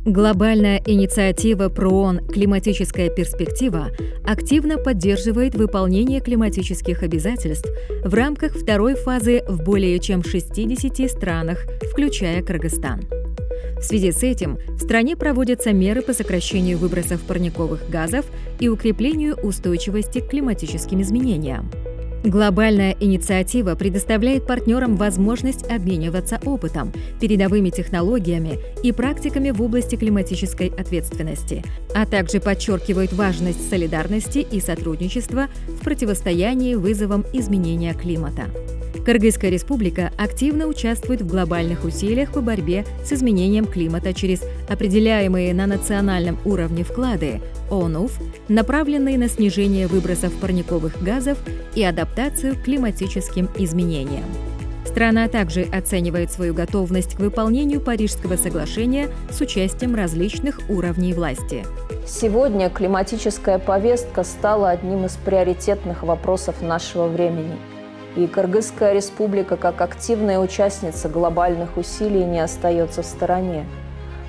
Глобальная инициатива ПРООН «Климатическая перспектива» активно поддерживает выполнение климатических обязательств в рамках второй фазы в более чем 60 странах, включая Кыргызстан. В связи с этим в стране проводятся меры по сокращению выбросов парниковых газов и укреплению устойчивости к климатическим изменениям. Глобальная инициатива предоставляет партнерам возможность обмениваться опытом, передовыми технологиями и практиками в области климатической ответственности, а также подчеркивает важность солидарности и сотрудничества в противостоянии вызовам изменения климата. Кыргызская республика активно участвует в глобальных усилиях по борьбе с изменением климата через определяемые на национальном уровне вклады ОНУФ, направленные на снижение выбросов парниковых газов и адаптацию к климатическим изменениям. Страна также оценивает свою готовность к выполнению Парижского соглашения с участием различных уровней власти. Сегодня климатическая повестка стала одним из приоритетных вопросов нашего времени. И Кыргызская республика, как активная участница глобальных усилий, не остается в стороне.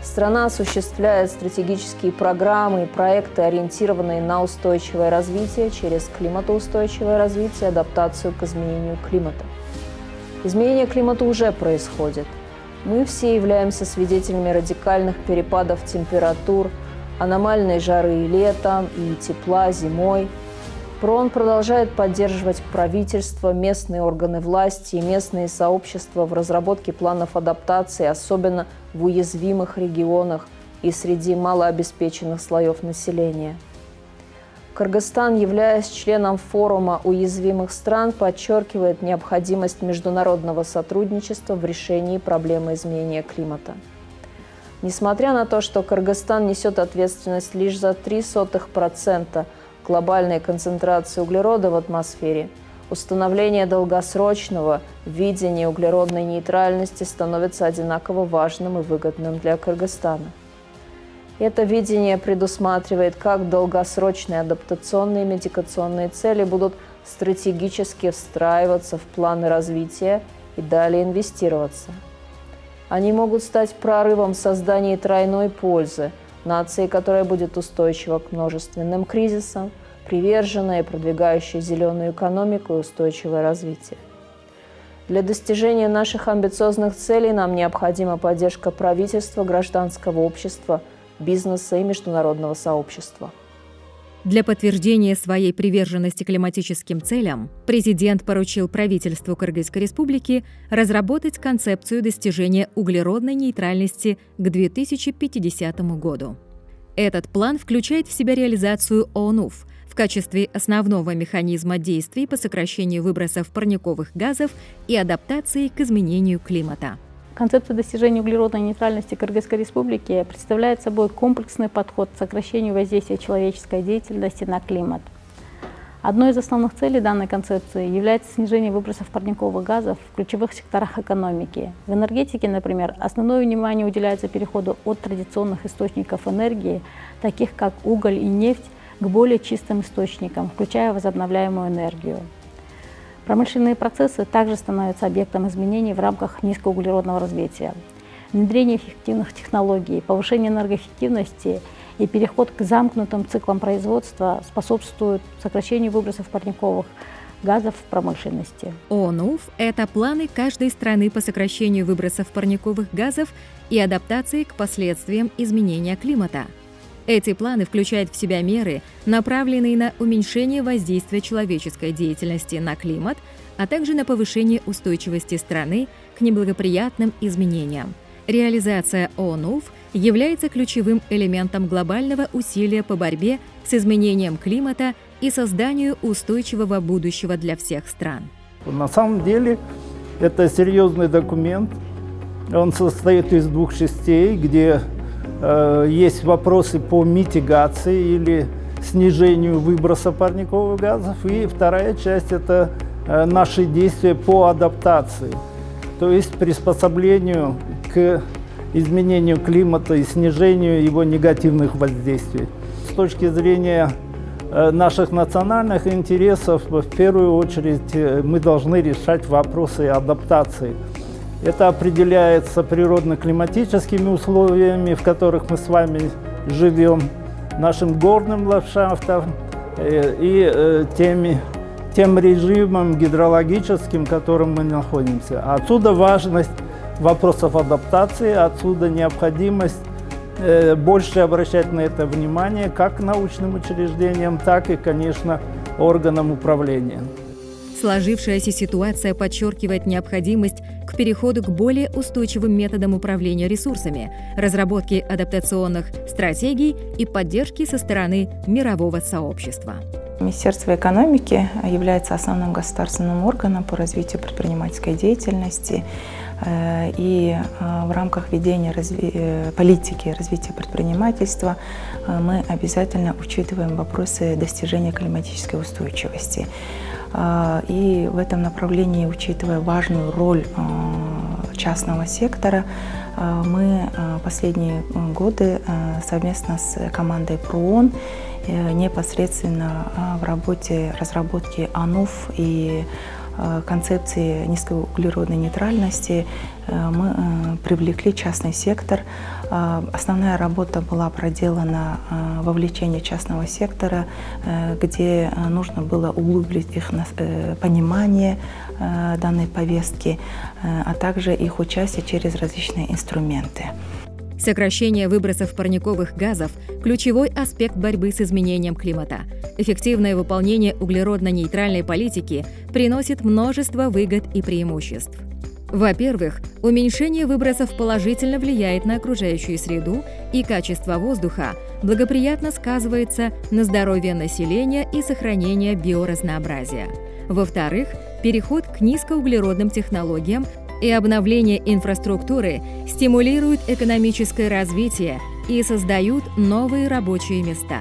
Страна осуществляет стратегические программы и проекты, ориентированные на устойчивое развитие через климатоустойчивое развитие и адаптацию к изменению климата. Изменение климата уже происходит. Мы все являемся свидетелями радикальных перепадов температур, аномальной жары летом и тепла зимой. ПРООН продолжает поддерживать правительство, местные органы власти и местные сообщества в разработке планов адаптации, особенно в уязвимых регионах и среди малообеспеченных слоев населения. Кыргызстан, являясь членом форума уязвимых стран, подчеркивает необходимость международного сотрудничества в решении проблемы изменения климата. Несмотря на то, что Кыргызстан несет ответственность лишь за 0,03% глобальной концентрации углерода в атмосфере, установление долгосрочного видения углеродной нейтральности становится одинаково важным и выгодным для Кыргызстана. Это видение предусматривает, как долгосрочные адаптационные и митигационные цели будут стратегически встраиваться в планы развития и далее инвестироваться. Они могут стать прорывом в создании тройной пользы, нации, которая будет устойчива к множественным кризисам, приверженная и продвигающая зеленую экономику и устойчивое развитие. Для достижения наших амбициозных целей нам необходима поддержка правительства, гражданского общества, бизнеса и международного сообщества. Для подтверждения своей приверженности климатическим целям президент поручил правительству Кыргызской республики разработать концепцию достижения углеродной нейтральности к 2050 году. Этот план включает в себя реализацию ОНУФ в качестве основного механизма действий по сокращению выбросов парниковых газов и адаптации к изменению климата. Концепция достижения углеродной нейтральности Кыргызской республики представляет собой комплексный подход к сокращению воздействия человеческой деятельности на климат. Одной из основных целей данной концепции является снижение выбросов парниковых газов в ключевых секторах экономики. В энергетике, например, основное внимание уделяется переходу от традиционных источников энергии, таких как уголь и нефть, к более чистым источникам, включая возобновляемую энергию. Промышленные процессы также становятся объектом изменений в рамках низкоуглеродного развития. Внедрение эффективных технологий, повышение энергоэффективности и переход к замкнутым циклам производства способствуют сокращению выбросов парниковых газов в промышленности. ОНУФ – это планы каждой страны по сокращению выбросов парниковых газов и адаптации к последствиям изменения климата. Эти планы включают в себя меры, направленные на уменьшение воздействия человеческой деятельности на климат, а также на повышение устойчивости страны к неблагоприятным изменениям. Реализация ОНУФ является ключевым элементом глобального усилия по борьбе с изменением климата и созданию устойчивого будущего для всех стран. На самом деле это серьезный документ. Он состоит из двух частей, где есть вопросы по митигации или снижению выброса парниковых газов. И вторая часть – это наши действия по адаптации, то есть приспособлению к изменению климата и снижению его негативных воздействий. С точки зрения наших национальных интересов, в первую очередь, мы должны решать вопросы адаптации. Это определяется природно-климатическими условиями, в которых мы с вами живем, нашим горным ландшафтом и тем режимом гидрологическим, в котором мы находимся. Отсюда важность вопросов адаптации, отсюда необходимость больше обращать на это внимание как научным учреждениям, так и, конечно, органам управления. Сложившаяся ситуация подчеркивает необходимость к переходу к более устойчивым методам управления ресурсами, разработке адаптационных стратегий и поддержки со стороны мирового сообщества. Министерство экономики является основным государственным органом по развитию предпринимательской деятельности. И в рамках ведения политики развития предпринимательства мы обязательно учитываем вопросы достижения климатической устойчивости. И в этом направлении, учитывая важную роль частного сектора, мы последние годы совместно с командой ПРООН непосредственно в работе разработки АНУФ и концепции низкоуглеродной нейтральности мы привлекли частный сектор. Основная работа была проделана вовлечение частного сектора, где нужно было углубить их понимание данной повестки, а также их участие через различные инструменты. Сокращение выбросов парниковых газов – ключевой аспект борьбы с изменением климата. Эффективное выполнение углеродно-нейтральной политики приносит множество выгод и преимуществ. Во-первых, уменьшение выбросов положительно влияет на окружающую среду, и качество воздуха благоприятно сказывается на здоровье населения и сохранении биоразнообразия. Во-вторых, переход к низкоуглеродным технологиям и обновление инфраструктуры стимулируют экономическое развитие и создают новые рабочие места.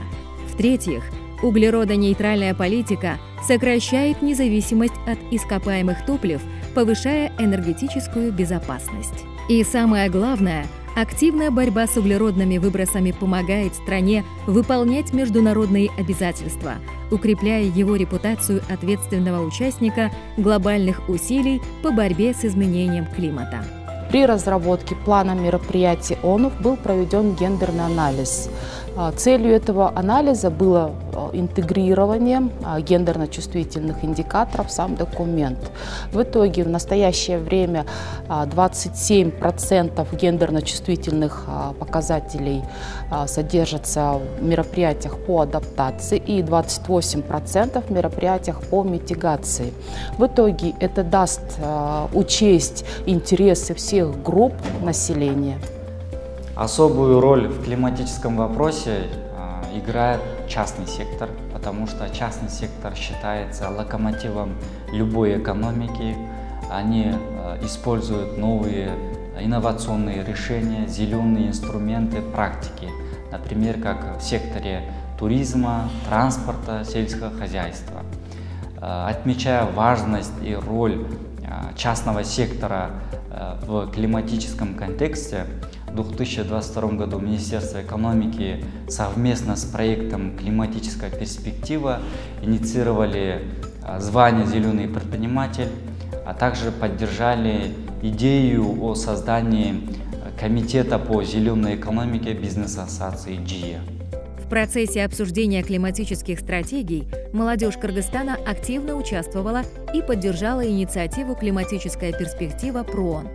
В-третьих, углеродонейтральная политика сокращает независимость от ископаемых топлив, повышая энергетическую безопасность. И самое главное, активная борьба с углеродными выбросами помогает стране выполнять международные обязательства, укрепляя его репутацию ответственного участника глобальных усилий по борьбе с изменением климата. При разработке плана мероприятий ОНУФ был проведен гендерный анализ. Целью этого анализа было интегрирование гендерно-чувствительных индикаторов в сам документ. В итоге в настоящее время 27% гендерно-чувствительных показателей содержатся в мероприятиях по адаптации и 28% в мероприятиях по митигации. В итоге это даст учесть интересы всех групп населения. Особую роль в климатическом вопросе играет частный сектор, потому что частный сектор считается локомотивом любой экономики. Они используют новые инновационные решения, зеленые инструменты, практики, например, как в секторе туризма, транспорта, сельского хозяйства. Отмечая важность и роль частного сектора в климатическом контексте, в 2022 году Министерство экономики совместно с проектом «Климатическая перспектива» инициировали звание «Зеленый предприниматель», а также поддержали идею о создании Комитета по зеленой экономике бизнес-ассоциации GIE. В процессе обсуждения климатических стратегий молодежь Кыргызстана активно участвовала и поддержала инициативу «Климатическая перспектива» ПРООН.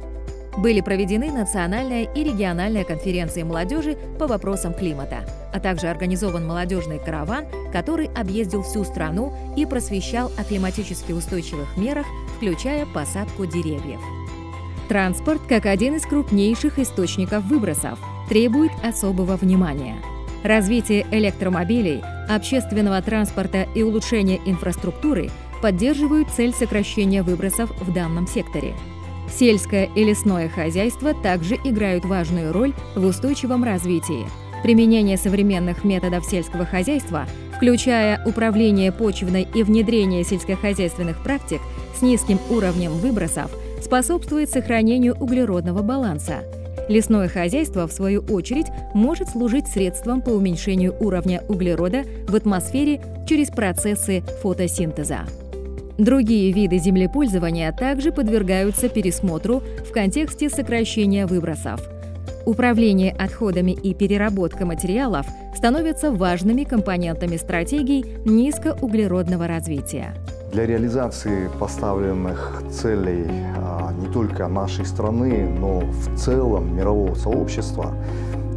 Были проведены национальная и региональная конференции молодежи по вопросам климата, а также организован молодежный караван, который объездил всю страну и просвещал о климатически устойчивых мерах, включая посадку деревьев. Транспорт, как один из крупнейших источников выбросов, требует особого внимания. Развитие электромобилей, общественного транспорта и улучшение инфраструктуры поддерживают цель сокращения выбросов в данном секторе. Сельское и лесное хозяйство также играют важную роль в устойчивом развитии. Применение современных методов сельского хозяйства, включая управление почвой и внедрение сельскохозяйственных практик с низким уровнем выбросов, способствует сохранению углеродного баланса. Лесное хозяйство, в свою очередь, может служить средством по уменьшению уровня углерода в атмосфере через процессы фотосинтеза. Другие виды землепользования также подвергаются пересмотру в контексте сокращения выбросов. Управление отходами и переработка материалов становятся важными компонентами стратегий низкоуглеродного развития. Для реализации поставленных целей не только нашей страны, но в целом мирового сообщества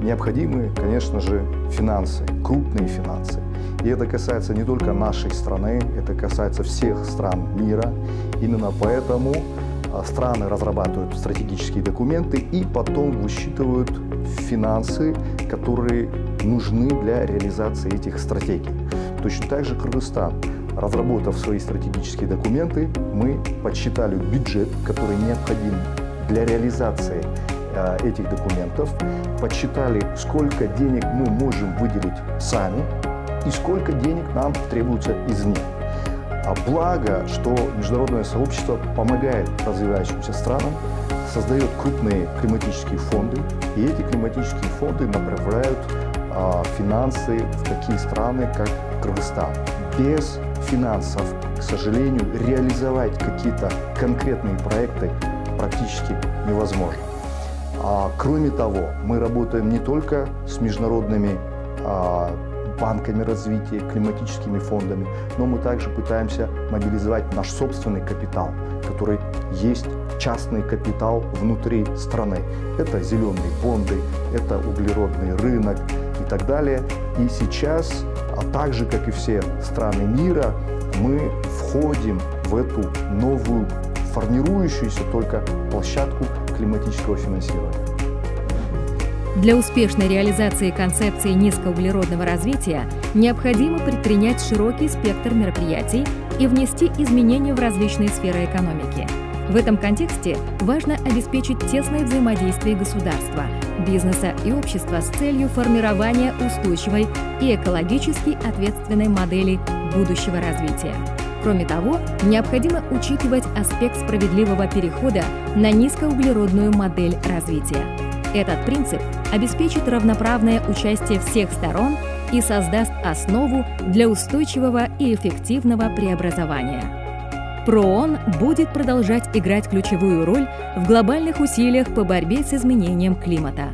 необходимы, конечно же, финансы, крупные финансы. И это касается не только нашей страны, это касается всех стран мира. Именно поэтому страны разрабатывают стратегические документы и потом высчитывают финансы, которые нужны для реализации этих стратегий. Точно так же Кыргызстан, разработав свои стратегические документы, мы подсчитали бюджет, который необходим для реализации этих документов, подсчитали, сколько денег мы можем выделить сами и сколько денег нам требуется из них. Благо, что международное сообщество помогает развивающимся странам, создает крупные климатические фонды, и эти климатические фонды направляют финансы в такие страны, как Кыргызстан. Без финансов, к сожалению, реализовать какие-то конкретные проекты практически невозможно. Кроме того, мы работаем не только с международными банками развития, климатическими фондами, но мы также пытаемся мобилизовать наш собственный капитал, который есть частный капитал внутри страны. Это зеленые бонды, это углеродный рынок и так далее. И сейчас, так же, как и все страны мира, мы входим в эту новую, формирующуюся только площадку климатического финансирования. Для успешной реализации концепции низкоуглеродного развития необходимо предпринять широкий спектр мероприятий и внести изменения в различные сферы экономики. В этом контексте важно обеспечить тесное взаимодействие государства, бизнеса и общества с целью формирования устойчивой и экологически ответственной модели будущего развития. Кроме того, необходимо учитывать аспект справедливого перехода на низкоуглеродную модель развития. Этот принцип обеспечит равноправное участие всех сторон и создаст основу для устойчивого и эффективного преобразования. ПРООН будет продолжать играть ключевую роль в глобальных усилиях по борьбе с изменением климата.